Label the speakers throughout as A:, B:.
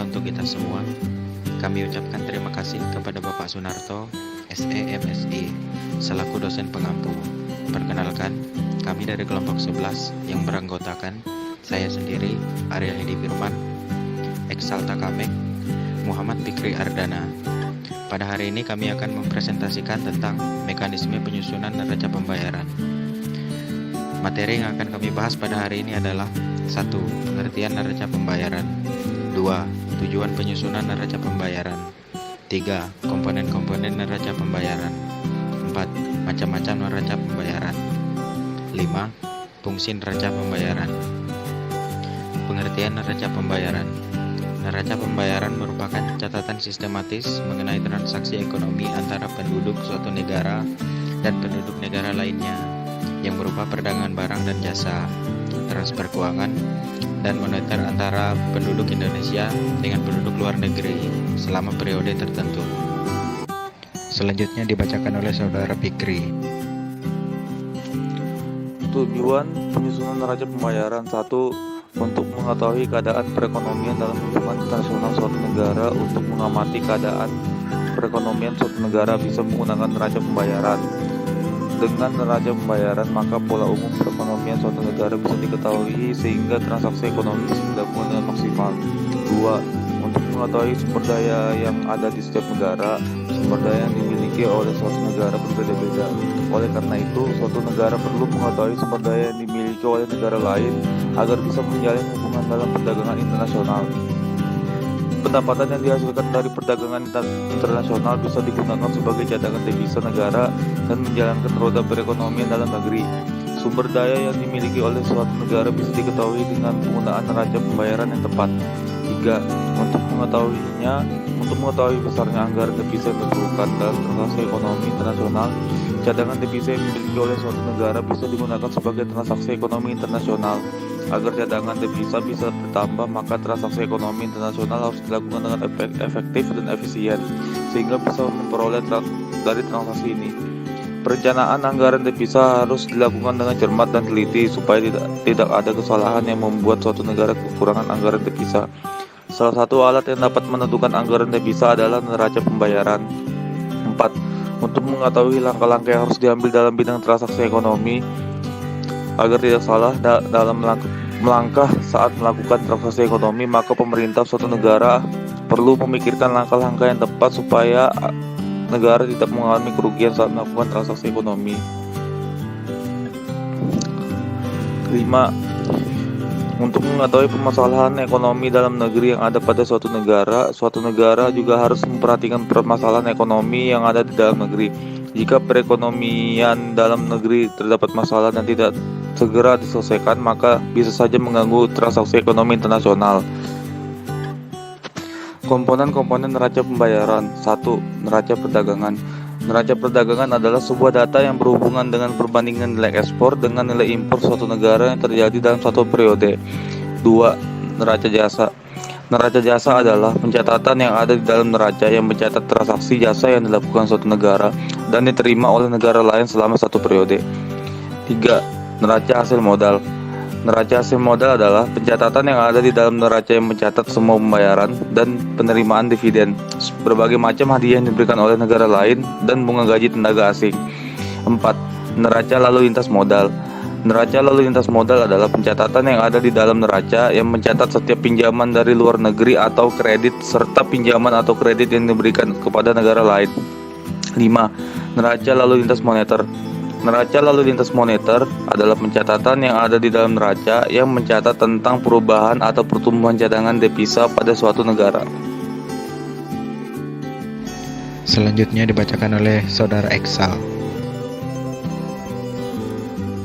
A: untuk kita semua. Kami ucapkan terima kasih kepada Bapak Sunarto, SEMSI, selaku dosen pengampu. Perkenalkan, kami dari kelompok 11 yang beranggotakan saya sendiri, Arya Hedi Firman, Eksalta Kamek, Muhammad Fikri Ardana. Pada hari ini kami akan mempresentasikan tentang mekanisme penyusunan neraca pembayaran. Materi yang akan kami bahas pada hari ini adalah 1. Pengertian neraca pembayaran. 2. Tujuan penyusunan neraca pembayaran. 3. Komponen-komponen neraca pembayaran. 4. Macam-macam neraca pembayaran. 5. Fungsi neraca pembayaran. Pengertian neraca pembayaran. Neraca pembayaran merupakan catatan sistematis mengenai transaksi ekonomi antara penduduk suatu negara dan penduduk negara lainnya yang berupa perdagangan barang dan jasa, transfer keuangan, dan moneter antara penduduk Indonesia dengan penduduk luar negeri selama periode tertentu. Selanjutnya dibacakan oleh Saudara Fikri.
B: Tujuan penyusunan neraca pembayaran. 1. Untuk mengetahui keadaan perekonomian dalam hubungan internasional suatu negara. Untuk mengamati keadaan perekonomian suatu negara bisa menggunakan neraca pembayaran. Dengan neraca pembayaran, maka pola umum perekonomian suatu negara bisa diketahui sehingga transaksi ekonomi bisa dilakukan dengan maksimal. 2. Untuk mengetahui sumber daya yang ada di setiap negara. Sumber daya yang dimiliki oleh suatu negara berbeda-beda. Oleh karena itu, suatu negara perlu mengetahui sumber daya yang dimiliki oleh negara lain agar bisa menjalin hubungan dalam perdagangan internasional. Pendapatan yang dihasilkan dari perdagangan internasional bisa digunakan sebagai cadangan devisa negara dan menjalankan roda perekonomian dalam negeri. Sumber daya yang dimiliki oleh suatu negara bisa diketahui dengan penggunaan neraca pembayaran yang tepat. 3. Untuk mengetahui besarnya anggaran devisa yang diperlukan dalam transaksi ekonomi internasional, cadangan devisa yang dimiliki oleh suatu negara bisa digunakan sebagai transaksi ekonomi internasional. Agar cadangan devisa bisa bertambah, maka transaksi ekonomi internasional harus dilakukan dengan efektif dan efisien, sehingga bisa memperoleh dari transaksi ini. Perencanaan anggaran devisa harus dilakukan dengan cermat dan teliti supaya tidak ada kesalahan yang membuat suatu negara kekurangan anggaran devisa. Salah satu alat yang dapat menentukan anggaran devisa adalah neraca pembayaran. 4. Untuk mengetahui langkah-langkah yang harus diambil dalam bidang transaksi ekonomi agar tidak salah dalam melangkah saat melakukan transaksi ekonomi, maka pemerintah suatu negara perlu memikirkan langkah-langkah yang tepat supaya negara tidak mengalami kerugian saat melakukan transaksi ekonomi. 5. Untuk mengetahui permasalahan ekonomi dalam negeri yang ada pada suatu negara juga harus memperhatikan permasalahan ekonomi yang ada di dalam negeri. Jika perekonomian dalam negeri terdapat masalah dan tidak segera diselesaikan, maka bisa saja mengganggu transaksi ekonomi internasional. Komponen-komponen neraca pembayaran. 1. Neraca perdagangan. Neraca perdagangan adalah sebuah data yang berhubungan dengan perbandingan nilai ekspor dengan nilai impor suatu negara yang terjadi dalam suatu periode. 2. Neraca jasa. Neraca jasa adalah pencatatan yang ada di dalam neraca yang mencatat transaksi jasa yang dilakukan suatu negara dan diterima oleh negara lain selama satu periode. 3. Neraca hasil modal. Neraca hasil modal adalah pencatatan yang ada di dalam neraca yang mencatat semua pembayaran dan penerimaan dividen, berbagai macam hadiah yang diberikan oleh negara lain, dan bunga gaji tenaga asing. 4. Neraca lalu lintas modal. Neraca lalu lintas modal adalah pencatatan yang ada di dalam neraca yang mencatat setiap pinjaman dari luar negeri atau kredit serta pinjaman atau kredit yang diberikan kepada negara lain. 5. Neraca lalu lintas moneter. Neraca lalu lintas moneter adalah pencatatan yang ada di dalam neraca yang mencatat tentang perubahan atau pertumbuhan cadangan devisa pada suatu negara.
A: Selanjutnya dibacakan oleh Saudara Eksal.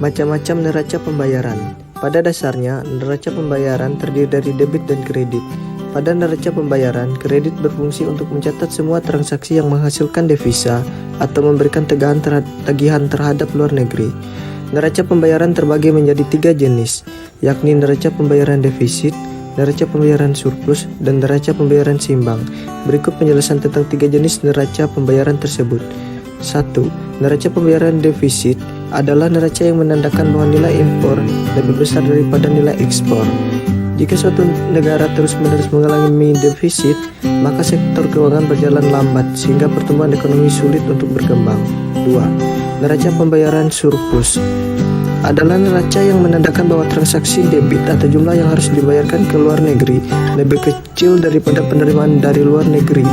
C: Macam-macam neraca pembayaran. Pada dasarnya, neraca pembayaran terdiri dari debit dan kredit. Pada neraca pembayaran, kredit berfungsi untuk mencatat semua transaksi yang menghasilkan devisa atau memberikan tagihan terhadap luar negeri. Neraca pembayaran terbagi menjadi 3 jenis, yakni neraca pembayaran defisit, neraca pembayaran surplus, dan neraca pembayaran seimbang. Berikut penjelasan tentang 3 jenis neraca pembayaran tersebut. 1. Neraca pembayaran defisit adalah neraca yang menandakan bahwa nilai impor lebih besar daripada nilai ekspor. Jika suatu negara terus-menerus mengalami defisit, maka sektor keuangan berjalan lambat sehingga pertumbuhan ekonomi sulit untuk berkembang. 2. Neraca pembayaran surplus adalah neraca yang menandakan bahwa transaksi debit atau jumlah yang harus dibayarkan ke luar negeri lebih kecil daripada penerimaan dari luar negeri.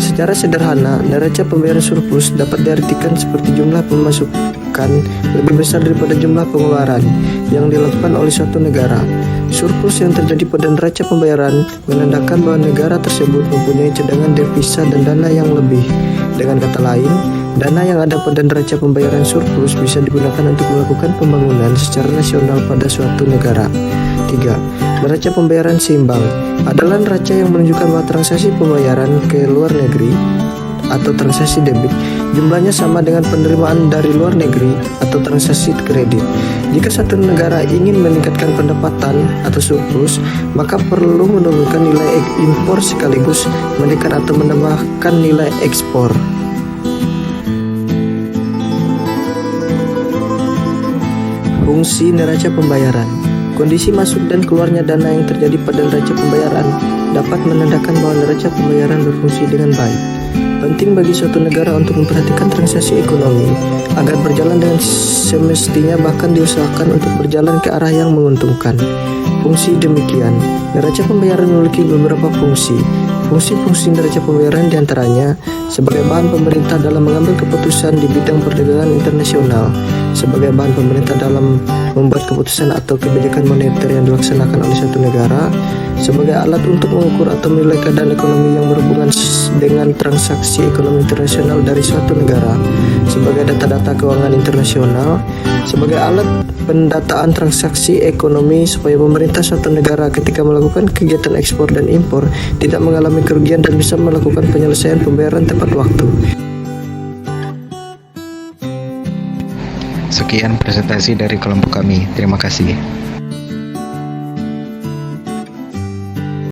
C: Secara sederhana, neraca pembayaran surplus dapat diartikan seperti jumlah pemasukan lebih besar daripada jumlah pengeluaran yang dilakukan oleh suatu negara. Surplus yang terjadi pada neraca pembayaran menandakan bahwa negara tersebut mempunyai cadangan devisa dan dana yang lebih. Dengan kata lain, dana yang ada pada neraca pembayaran surplus bisa digunakan untuk melakukan pembangunan secara nasional pada suatu negara. 3. Neraca pembayaran seimbang adalah neraca yang menunjukkan bahwa transaksi pembayaran ke luar negeri atau transaksi debit jumlahnya sama dengan penerimaan dari luar negeri atau transaksi kredit. Jika satu negara ingin meningkatkan pendapatan atau surplus, maka perlu menurunkan nilai impor sekaligus menekan atau menambahkan nilai ekspor. Fungsi neraca pembayaran. Kondisi masuk dan keluarnya dana yang terjadi pada neraca pembayaran dapat menandakan bahwa neraca pembayaran berfungsi dengan baik. Penting bagi suatu negara untuk memperhatikan transaksi ekonomi agar berjalan dengan semestinya, bahkan diusahakan untuk berjalan ke arah yang menguntungkan. Fungsi demikian, neraca pembayaran memiliki beberapa fungsi. Fungsi-fungsi neraca pembayaran diantaranya sebagai bahan pemerintah dalam mengambil keputusan di bidang perdagangan internasional, sebagai bahan pemerintah dalam membuat keputusan atau kebijakan moneter yang dilaksanakan oleh suatu negara, sebagai alat untuk mengukur atau menilai keadaan ekonomi yang berhubungan dengan transaksi ekonomi internasional dari suatu negara, sebagai data-data keuangan internasional, sebagai alat pendataan transaksi ekonomi supaya pemerintah suatu negara ketika melakukan kegiatan ekspor dan impor tidak mengalami kerugian dan bisa melakukan penyelesaian pembayaran tepat waktu.
A: Sekian presentasi dari kelompok kami. Terima kasih.